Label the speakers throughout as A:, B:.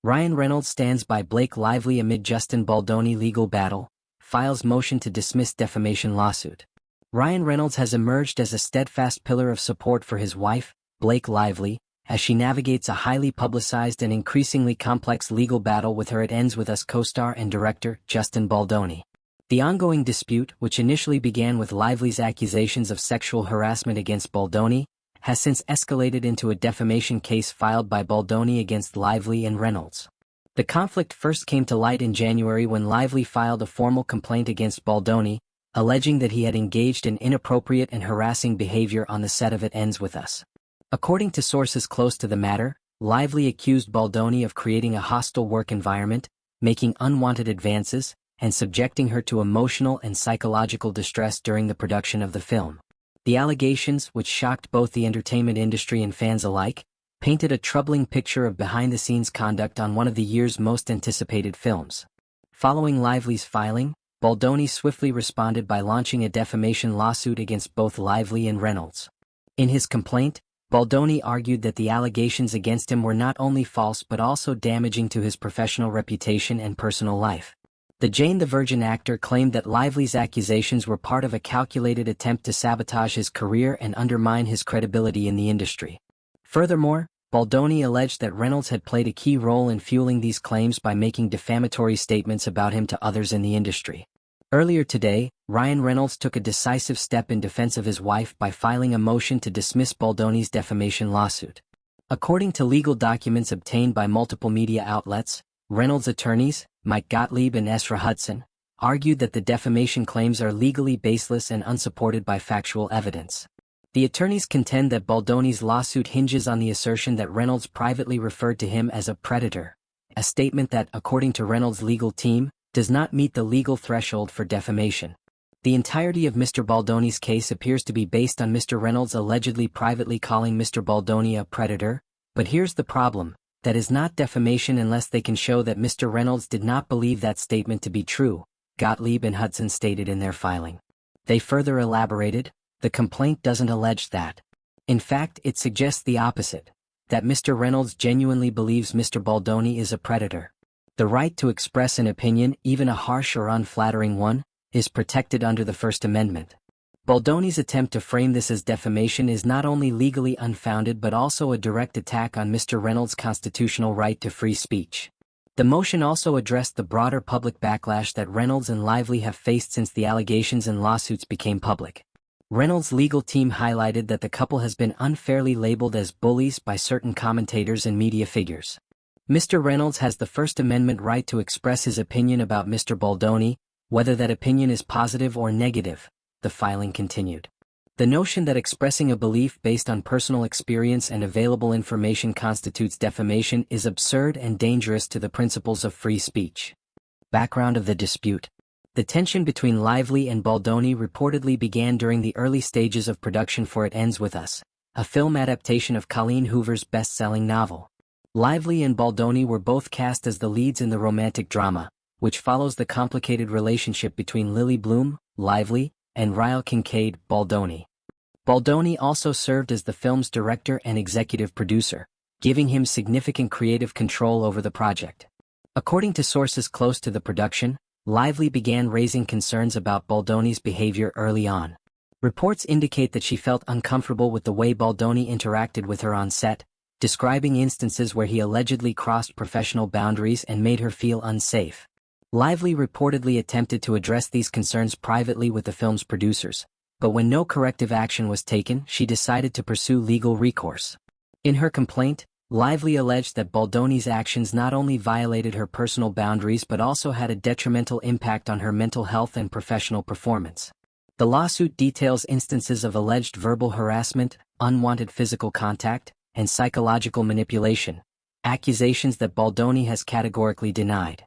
A: Ryan Reynolds stands by Blake Lively amid Justin Baldoni legal battle, files motion to dismiss defamation lawsuit. Ryan Reynolds has emerged as a steadfast pillar of support for his wife, Blake Lively, as she navigates a highly publicized and increasingly complex legal battle with her It Ends With Us co-star and director, Justin Baldoni. The ongoing dispute, which initially began with Lively's accusations of sexual harassment against Baldoni, has since escalated into a defamation case filed by Baldoni against Lively and Reynolds. The conflict first came to light in January when Lively filed a formal complaint against Baldoni, alleging that he had engaged in inappropriate and harassing behavior on the set of It Ends With Us. According to sources close to the matter, Lively accused Baldoni of creating a hostile work environment, making unwanted advances, and subjecting her to emotional and psychological distress during the production of the film. The allegations, which shocked both the entertainment industry and fans alike, painted a troubling picture of behind-the-scenes conduct on one of the year's most anticipated films. Following Lively's filing, Baldoni swiftly responded by launching a defamation lawsuit against both Lively and Reynolds. In his complaint, Baldoni argued that the allegations against him were not only false but also damaging to his professional reputation and personal life. The Jane the Virgin actor claimed that Lively's accusations were part of a calculated attempt to sabotage his career and undermine his credibility in the industry. Furthermore, Baldoni alleged that Reynolds had played a key role in fueling these claims by making defamatory statements about him to others in the industry. Earlier today, Ryan Reynolds took a decisive step in defense of his wife by filing a motion to dismiss Baldoni's defamation lawsuit. According to legal documents obtained by multiple media outlets, Reynolds' attorneys, Gottlieb and Esra Hudson, argued that the defamation claims are legally baseless and unsupported by factual evidence. The attorneys contend that Baldoni's lawsuit hinges on the assertion that Reynolds privately referred to him as a predator, a statement that, according to Reynolds' legal team, does not meet the legal threshold for defamation. The entirety of Mr. Baldoni's case appears to be based on Mr. Reynolds allegedly privately calling Mr. Baldoni a predator, but here's the problem. That is not defamation unless they can show that Mr. Reynolds did not believe that statement to be true, Gottlieb and Hudson stated in their filing. They further elaborated, the complaint doesn't allege that. In fact, it suggests the opposite, that Mr. Reynolds genuinely believes Mr. Baldoni is a predator. The right to express an opinion, even a harsh or unflattering one, is protected under the First Amendment. Baldoni's attempt to frame this as defamation is not only legally unfounded but also a direct attack on Mr. Reynolds' constitutional right to free speech. The motion also addressed the broader public backlash that Reynolds and Lively have faced since the allegations and lawsuits became public. Reynolds' legal team highlighted that the couple has been unfairly labeled as bullies by certain commentators and media figures. Mr. Reynolds has the First Amendment right to express his opinion about Mr. Baldoni, whether that opinion is positive or negative. The filing continued. The notion that expressing a belief based on personal experience and available information constitutes defamation is absurd and dangerous to the principles of free speech. Background of the dispute. The tension between Lively and Baldoni reportedly began during the early stages of production for It Ends With Us, a film adaptation of Colleen Hoover's best-selling novel. Lively and Baldoni were both cast as the leads in the romantic drama, which follows the complicated relationship between Lily Bloom, Lively, and Ryle Kincaid, Baldoni. Baldoni also served as the film's director and executive producer, giving him significant creative control over the project. According to sources close to the production, Lively began raising concerns about Baldoni's behavior early on. Reports indicate that she felt uncomfortable with the way Baldoni interacted with her on set, describing instances where he allegedly crossed professional boundaries and made her feel unsafe. Lively reportedly attempted to address these concerns privately with the film's producers, but when no corrective action was taken, she decided to pursue legal recourse. In her complaint, Lively alleged that Baldoni's actions not only violated her personal boundaries but also had a detrimental impact on her mental health and professional performance. The lawsuit details instances of alleged verbal harassment, unwanted physical contact, and psychological manipulation, accusations that Baldoni has categorically denied.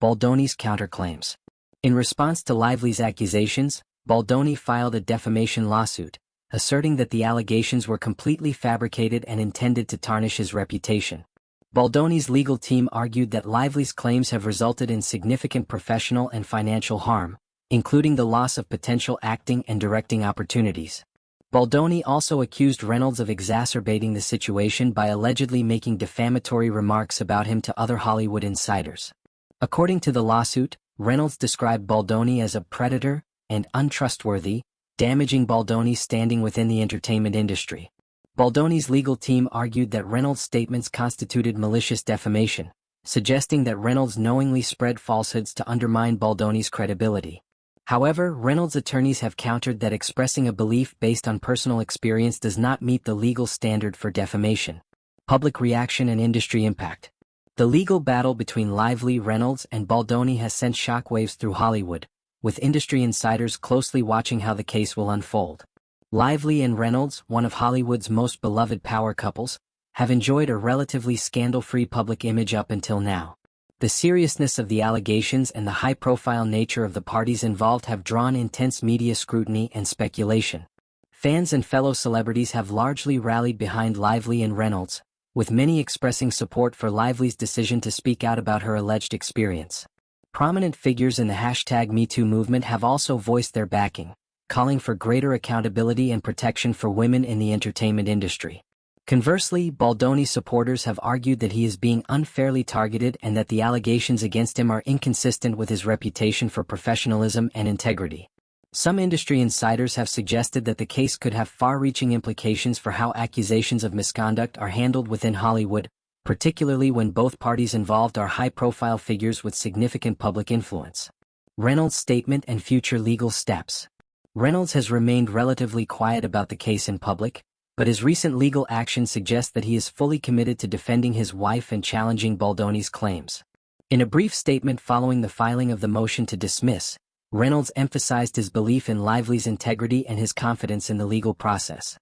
A: Baldoni's counterclaims. In response to Lively's accusations, Baldoni filed a defamation lawsuit, asserting that the allegations were completely fabricated and intended to tarnish his reputation. Baldoni's legal team argued that Lively's claims have resulted in significant professional and financial harm, including the loss of potential acting and directing opportunities. Baldoni also accused Reynolds of exacerbating the situation by allegedly making defamatory remarks about him to other Hollywood insiders. According to the lawsuit, Reynolds described Baldoni as a predator and untrustworthy, damaging Baldoni's standing within the entertainment industry. Baldoni's legal team argued that Reynolds' statements constituted malicious defamation, suggesting that Reynolds knowingly spread falsehoods to undermine Baldoni's credibility. However, Reynolds' attorneys have countered that expressing a belief based on personal experience does not meet the legal standard for defamation. Public reaction and industry impact. The legal battle between Lively, Reynolds, and Baldoni has sent shockwaves through Hollywood, with industry insiders closely watching how the case will unfold. Lively and Reynolds, one of Hollywood's most beloved power couples, have enjoyed a relatively scandal-free public image up until now. The seriousness of the allegations and the high-profile nature of the parties involved have drawn intense media scrutiny and speculation. Fans and fellow celebrities have largely rallied behind Lively and Reynolds, with many expressing support for Lively's decision to speak out about her alleged experience. Prominent figures in the #MeToo movement have also voiced their backing, calling for greater accountability and protection for women in the entertainment industry. Conversely, Baldoni supporters have argued that he is being unfairly targeted and that the allegations against him are inconsistent with his reputation for professionalism and integrity. Some industry insiders have suggested that the case could have far-reaching implications for how accusations of misconduct are handled within Hollywood, particularly when both parties involved are high-profile figures with significant public influence. Reynolds' statement and future legal steps. Reynolds has remained relatively quiet about the case in public, but his recent legal action suggests that he is fully committed to defending his wife and challenging Baldoni's claims. In a brief statement following the filing of the motion to dismiss, Reynolds emphasized his belief in Lively's integrity and his confidence in the legal process.